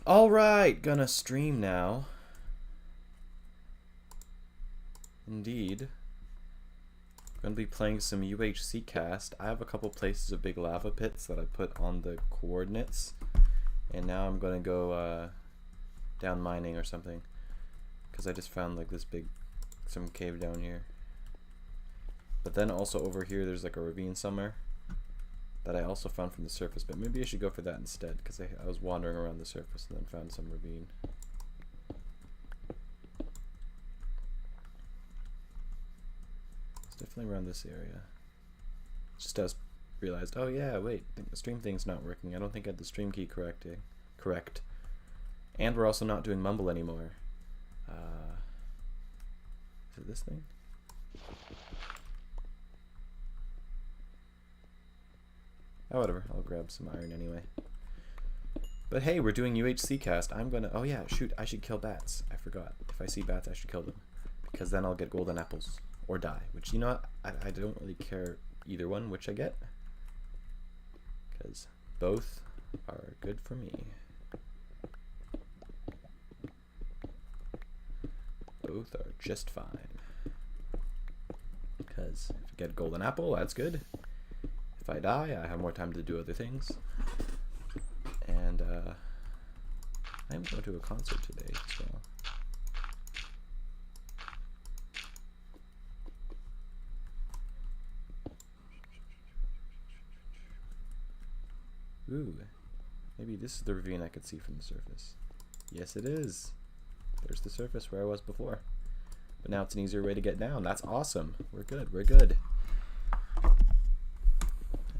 Alright, gonna stream now. Indeed. Gonna be playing some UHCCast. I have a couple places of big lava pits that I put on the coordinates. And now I'm gonna go down mining or something. Because I just found like this some cave down here. But then also over here there's like a ravine somewhere that I also found from the surface, but maybe I should go for that instead, because I was wandering around the surface and then found some ravine. It's definitely around this area. Just as realized, oh yeah, wait, the stream thing's not working. I don't think I had the stream key correct. And we're also not doing mumble anymore. Is it this thing? Oh, whatever. I'll grab some iron anyway. But hey, we're doing UHCcast. I'm gonna... Oh yeah, shoot. I should kill bats. I forgot. If I see bats, I should kill them. Because then I'll get golden apples. Or die. Which, you know what? I don't really care either one which I get. Because both are good for me. Both are just fine. Because if I get golden apple, that's good. If I die, I have more time to do other things. And I'm going to a concert today as well. Ooh, maybe this is the ravine I could see from the surface. Yes, it is. There's the surface where I was before. But now it's an easier way to get down. That's awesome. We're good. We're good.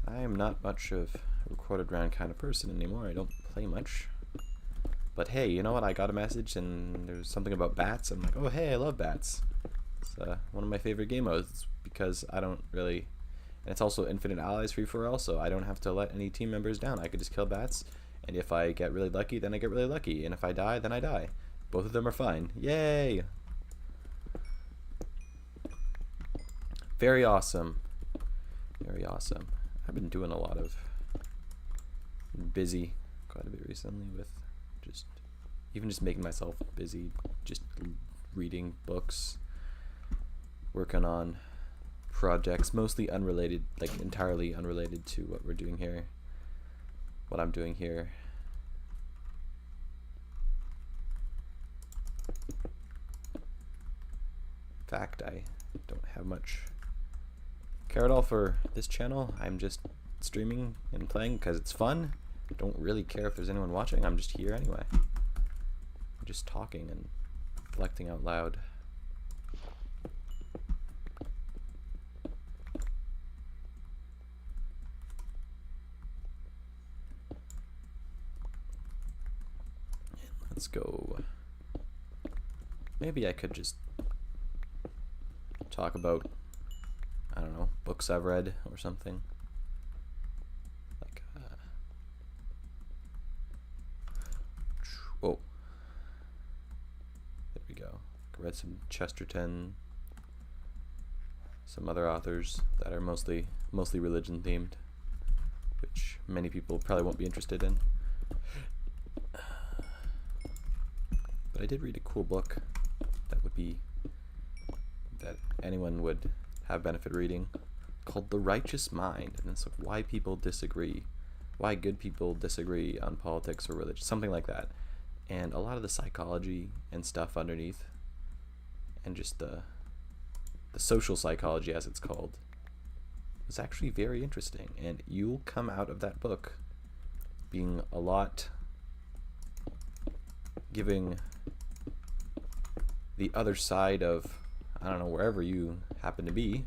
I am not much of a recorded round kind of person anymore. I don't play much. But hey, you know what? I got a message and there's something about bats. I'm like, oh hey, I love bats. It's one of my favorite game modes because I don't really... And it's also infinite allies free for all, so I don't have to let any team members down. I could just kill bats, and if I get really lucky, then I get really lucky. And if I die, then I die. Both of them are fine. Yay! Very awesome. Very awesome. I've been doing a lot of busy quite a bit recently with just making myself busy, just reading books, working on projects, mostly unrelated, like entirely unrelated to what we're doing here, what I'm doing here. In fact, I don't have much care at all for this channel. I'm just streaming and playing because it's fun. I don't really care if there's anyone watching. I'm just here anyway. I'm just talking and reflecting out loud. Let's go. Maybe I could just talk about, I don't know, books I've read or something. Like, whoa. There we go. I read some Chesterton, some other authors that are mostly religion themed, which many people probably won't be interested in. But I did read a cool book that anyone would have benefit reading, called The Righteous Mind, and it's like why people disagree, why good people disagree on politics or religion, something like that, and a lot of the psychology and stuff underneath, and just the social psychology, as it's called, was actually very interesting, and you'll come out of that book being a lot, giving the other side of, I don't know, wherever you happen to be,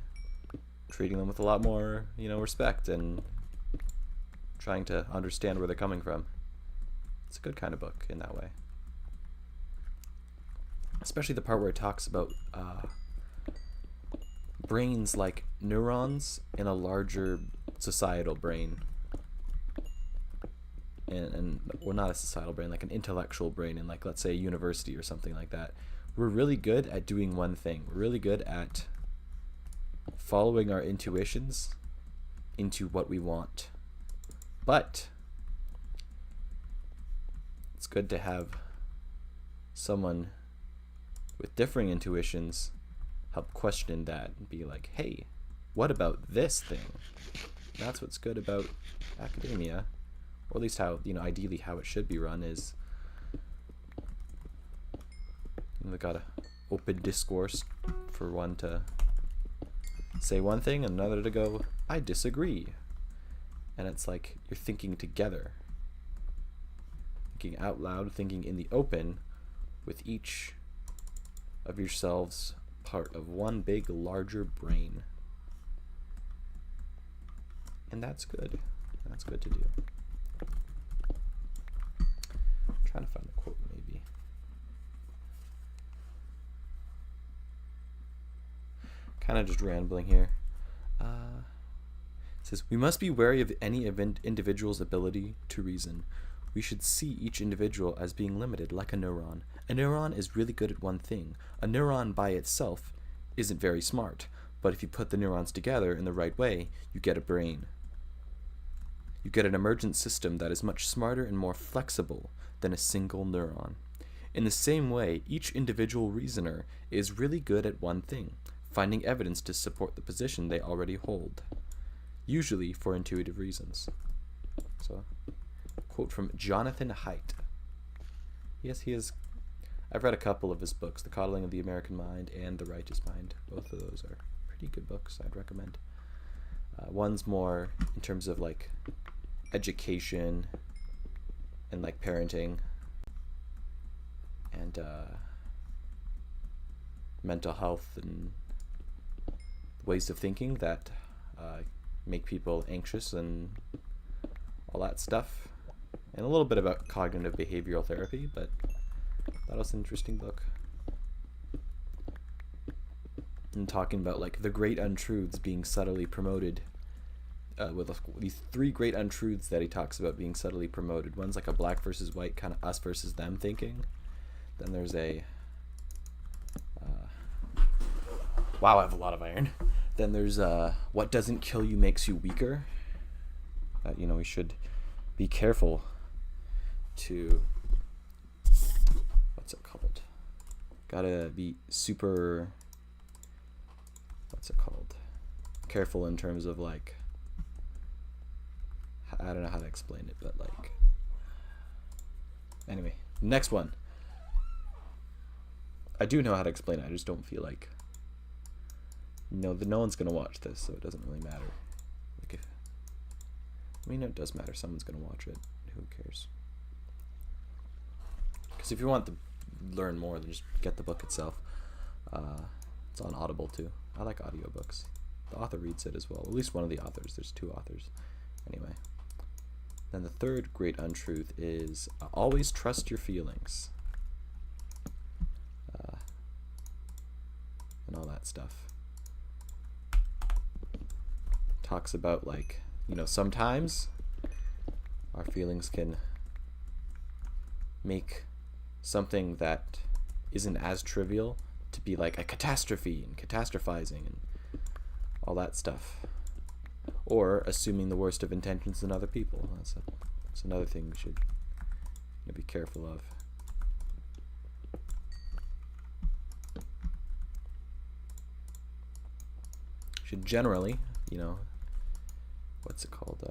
treating them with a lot more, you know, respect and trying to understand where they're coming from. It's a good kind of book in that way. Especially the part where it talks about brains like neurons in a larger societal brain. Or not a societal brain, like an intellectual brain in, like, let's say a university or something like that. We're really good at doing one thing. We're really good at following our intuitions into what we want. But it's good to have someone with differing intuitions help question that and be like, hey, what about this thing? That's what's good about academia, or at least how, ideally how it should be run is, they got a open discourse for one to say one thing and another to go, I disagree. And it's like you're thinking together, thinking out loud, thinking in the open, with each of yourselves part of one big larger brain. And that's good. That's good to do. I'm trying to find a quote maybe. Kind of just rambling here. It says, we must be wary of any individual's ability to reason. We should see each individual as being limited, like a neuron. A neuron is really good at one thing. A neuron by itself isn't very smart, but if you put the neurons together in the right way, you get a brain. You get an emergent system that is much smarter and more flexible than a single neuron. In the same way, each individual reasoner is really good at one thing, finding evidence to support the position they already hold, usually for intuitive reasons. So, quote from Jonathan Haidt. Yes, he is. I've read a couple of his books, The Coddling of the American Mind and The Righteous Mind. Both of those are pretty good books I'd recommend. One's more in terms of like education and like parenting and mental health and ways of thinking that make people anxious and all that stuff, and a little bit about cognitive behavioral therapy, but that was an interesting book. And talking about like the great untruths being subtly promoted, with these three great untruths that he talks about being subtly promoted. One's like a black versus white kind of us versus them thinking. Then there's a wow, I have a lot of iron. Then there's what doesn't kill you makes you weaker. We should be careful to, what's it called? Gotta be super, what's it called? Careful in terms of like, I don't know how to explain it, but like, anyway, next one. I do know how to explain it, I just don't feel like, no one's gonna watch this, so it doesn't really matter. Like it does matter, someone's gonna watch it, who cares? Because if you want to learn more, then just get the book itself. It's on Audible too. I like audiobooks. The author reads it as well, at least one of the authors. There's two authors. Anyway. Then the third great untruth is always trust your feelings. And all that stuff. Talks about like, sometimes our feelings can make something that isn't as trivial to be like a catastrophe and catastrophizing and all that stuff. Or assuming the worst of intentions in other people. That's another thing we should be careful of. Should generally, what's it called?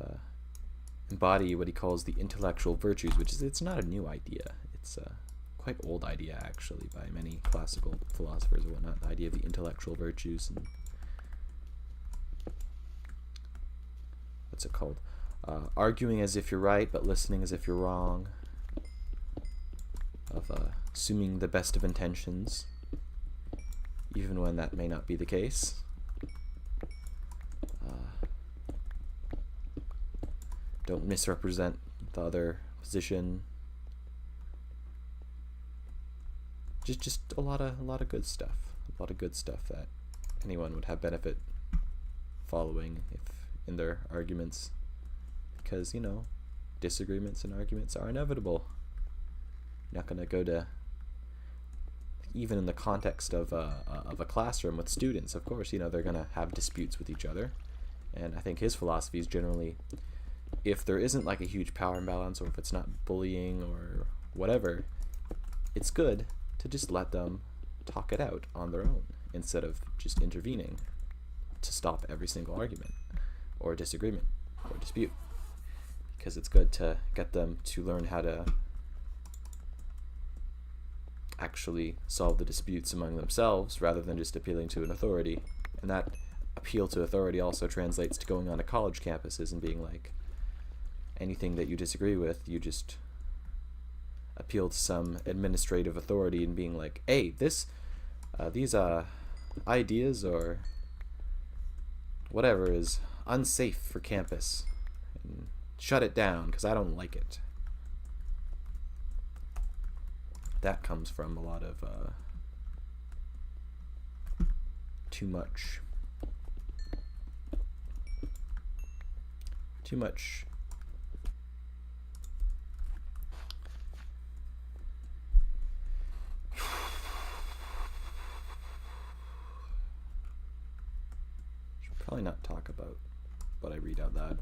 Embody what he calls the intellectual virtues, which is, it's not a new idea. It's a quite old idea actually by many classical philosophers and whatnot. The idea of the intellectual virtues and what's it called? Arguing as if you're right, but listening as if you're wrong. Of assuming the best of intentions, even when that may not be the case. Don't misrepresent the other position. Just a lot of good stuff. A lot of good stuff that anyone would have benefit following if in their arguments, because disagreements and arguments are inevitable. You're not going to go to, even in the context of a classroom with students, of course, they're going to have disputes with each other. And I think his philosophy is generally, if there isn't like a huge power imbalance, or if it's not bullying or whatever, it's good to just let them talk it out on their own instead of just intervening to stop every single argument or disagreement or dispute, because it's good to get them to learn how to actually solve the disputes among themselves rather than just appealing to an authority. And that appeal to authority also translates to going on to college campuses and being like, anything that you disagree with, you just appeal to some administrative authority and being like, hey, these ideas or whatever is unsafe for campus, and shut it down because I don't like it. That comes from a lot of too much should probably not talk about what I read out loud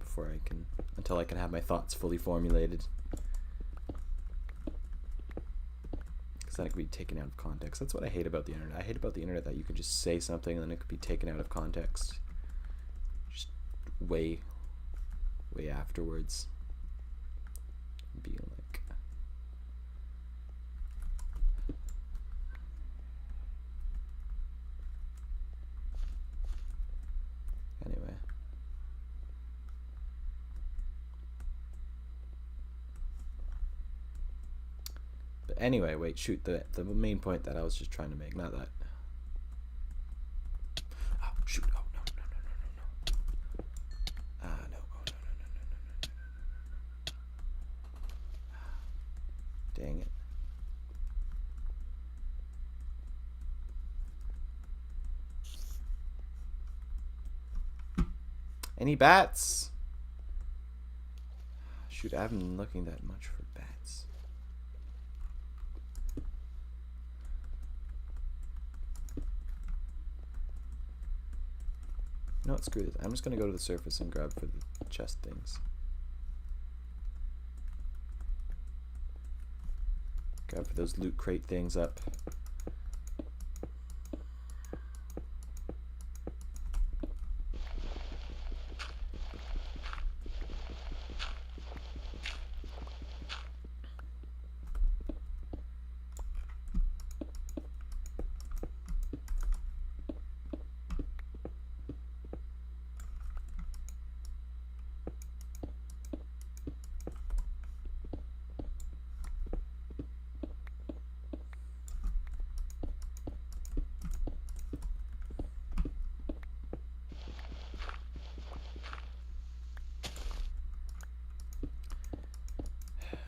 until I can have my thoughts fully formulated, because then it could be taken out of context. That's what I hate about the internet. I hate about the internet that you can just say something and then it could be taken out of context just way afterwards, being like, anyway. But anyway, wait, shoot, the main point that I was just trying to make, not that. Oh, shoot, oh, no. Dang it. Any bats? Shoot, I haven't been looking that much for bats. You know what, screw this. I'm just gonna go to the surface and grab for the chest things. Grab for those loot crate things up.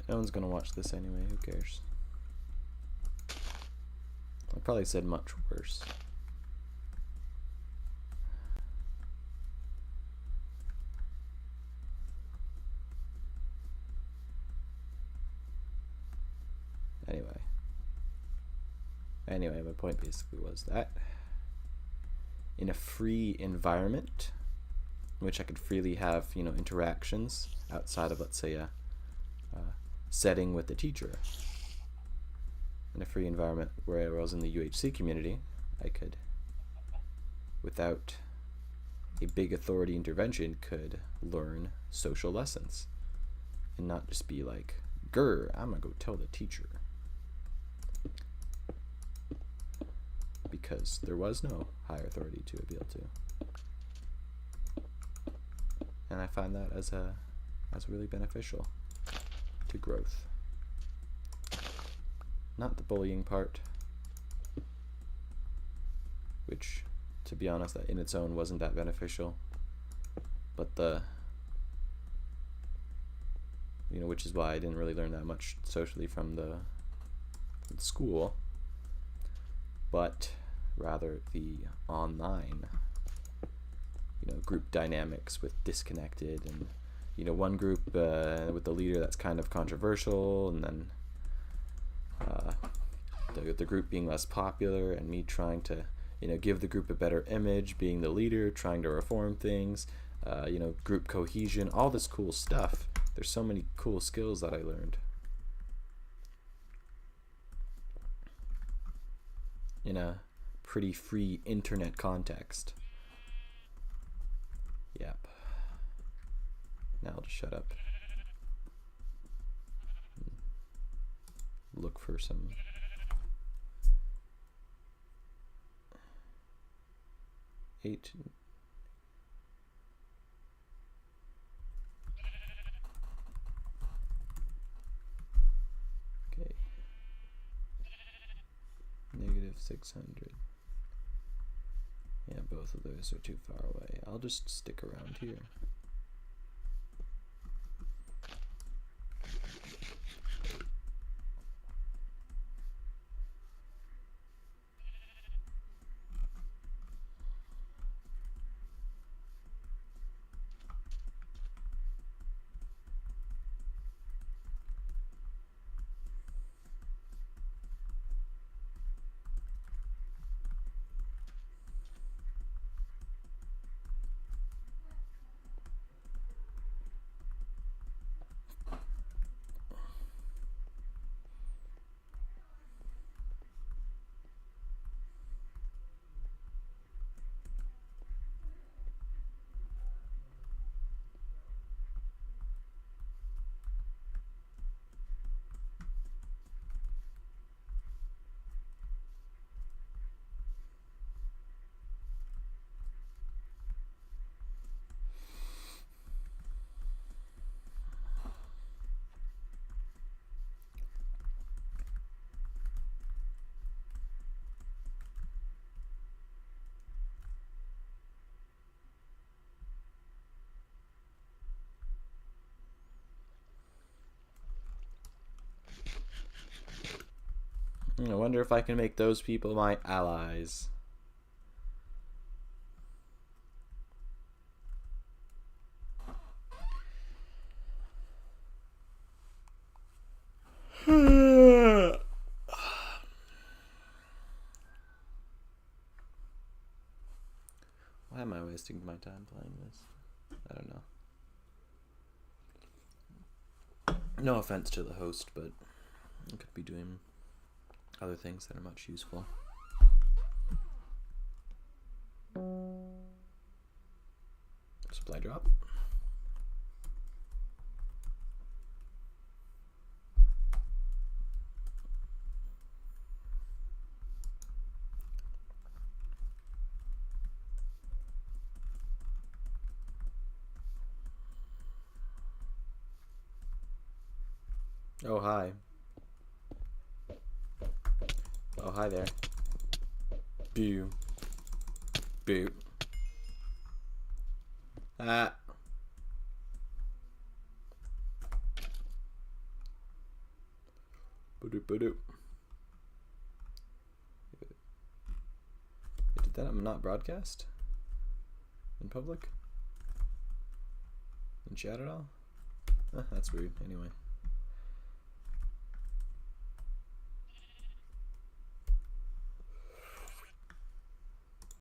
No one's gonna watch this anyway, who cares? I probably said much worse. Anyway, my point basically was that in a free environment in which I could freely have, interactions outside of, let's say, a setting with the teacher, in a free environment where I was in the UHC community, I could, without a big authority intervention, could learn social lessons and not just be like, grr, I'm gonna go tell the teacher. Because there was no higher authority to appeal to. And I find that as really beneficial to growth. Not the bullying part, which, to be honest, in its own wasn't that beneficial, but which is why I didn't really learn that much socially from the school, but rather the online, group dynamics with disconnected, and one group with the leader that's kind of controversial, and then the group being less popular, and me trying to give the group a better image, being the leader, trying to reform things, group cohesion, all this cool stuff. There's so many cool skills that I learned. in a pretty free internet context. Yep. Now I'll just shut up. Look for some eight. Okay. -600. Yeah, both of those are too far away. I'll just stick around here. I wonder if I can make those people my allies. Why am I wasting my time playing this? I don't know. No offense to the host, but I could be doing other things that are much useful. Supply drop. Oh, hi. Oh, hi there. Boo. Boo. Ah. Ba-doop, ba-doop. Did that not broadcast? In public? In chat at all? That's weird. Anyway.